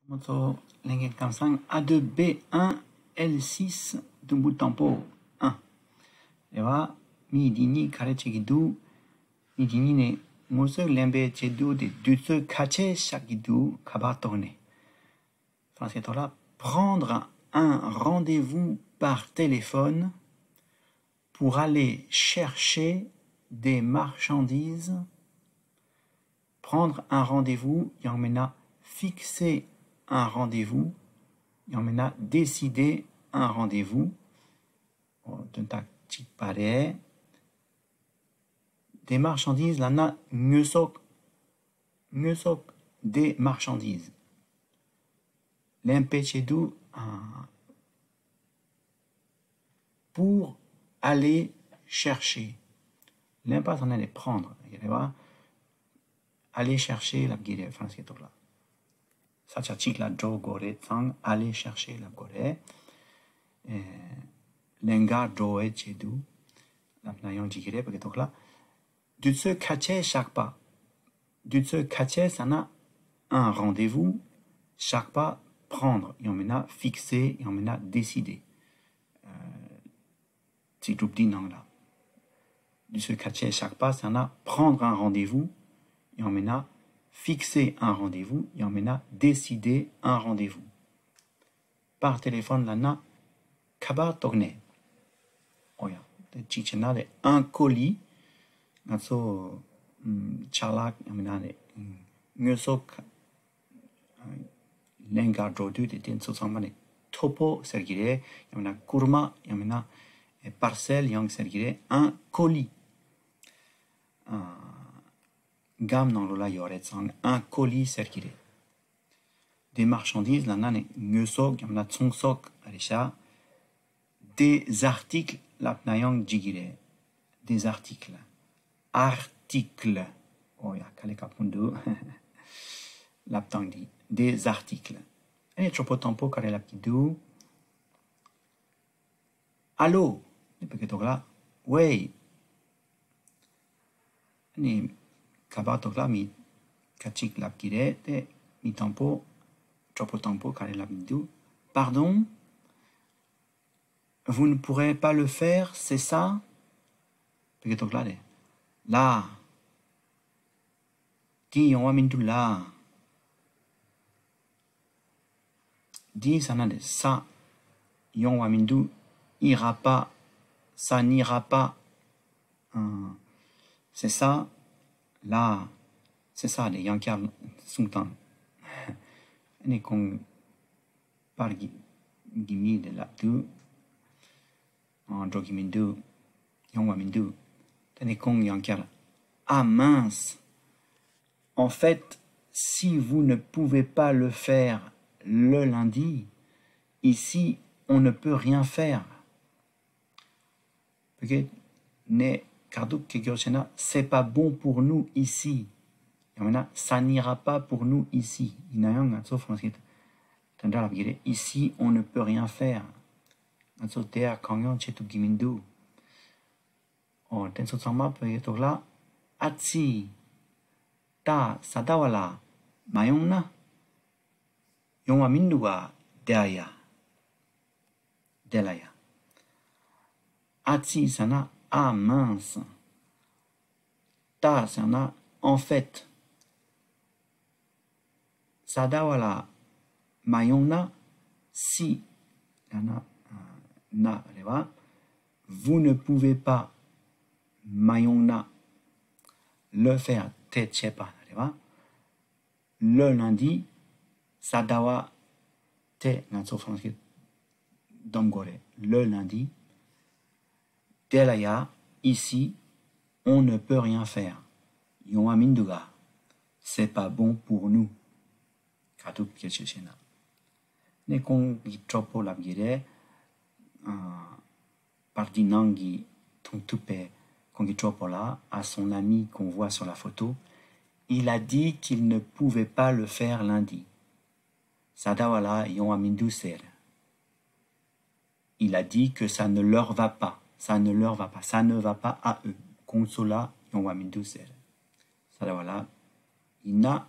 Moto Lengen Kamsang A2B1 L6 Dumbu Tempo 1. では、右にカレチェギドゥ、右にね、モスレンベチェドゥでドゥツカチェシャギドゥカバトネ。Français là, prendre un rendez-vous par téléphone pour aller chercher des marchandises. Prendre un rendez-vous, yamena fixer un rendez-vous, yamena décider un rendez-vous. Des marchandises, lana ngusok des marchandises. L'impéchedu pour aller chercher. L'impasse on allait prendre. Aller chercher la guide français là. Ça tchik la jo gore sang aller chercher la gore. Lenga jo et chedu. La nayon jigire parce que là. Du se cacher chaque pas. Du se cacher ça n'a un rendez-vous. Chaque pas prendre. Et on mena fixer et on mena décider. C'est groupe d'inang là. Du se cacher chaque pas ça n'a prendre un rendez-vous. Et on mena fixer un rendez-vous, et on mena décider un rendez-vous. Par téléphone, là, na kaba togne. Oya, de chichena de un colis, naso chalak, on mena de ngusok lenga drodu de den sosamane topo sergire, on mena kurma, on mena parcelle, yang sergire un colis. Gam dans l'ola yoret sang un colis circulé. Des marchandises, la nane ngusok, yamna tsongsok, arisha. Des articles, la pnayang jigire. Des articles. Articles. Oh ya, kale kapundu. La ptangdi. Des articles. Et tropo tempo, kare la pidou. Allô? Ne peut que là. Ouais. Ni. Kabatokla mi kachik lab kirete mi tempo tropo tempo kare lab midu. Pardon, vous ne pourrez pas le faire, c'est ça? Pegetokla de là. Di on mindu là. Di sana de ça. Yon mindu ira pas, ça n'ira pas. C'est ça. Là, c'est ça, les Yankar Sultan. Et qu'on par Gimi de l'Abdu, en Jogimindu, Yongwamindu, et qu'on Yankar. Ah mince! En fait, si vous ne pouvez pas le faire le lundi, ici, on ne peut rien faire. Peut-être, c'est pas bon pour nous ici. Ça n'ira pas pour nous ici. Ici, on ne peut rien faire. Atsi ta sadawala mayongna yongwa minduwa delaya. Atsi sana. Ah mince. Ta sana en fait. Sadawala mayongna si na reva. Vous ne pouvez pas mayongna le faire techepa reva. Le lundi sadawa te natso français domgore. Le lundi. Delaya, ici, on ne peut rien faire. Yon minduga, c'est pas bon pour nous. Katuk kechechena. Ne kong tropo la gire, pardinangi tongtupe kongi tropo la, à son ami qu'on voit sur la photo, il a dit qu'il ne pouvait pas le faire lundi. Sadawala yon mindu ser. Il a dit que ça ne leur va pas. Ça ne leur va pas. Ça ne va pas à eux. Consola, yon wa mindu ser. Ça voilà. Ina,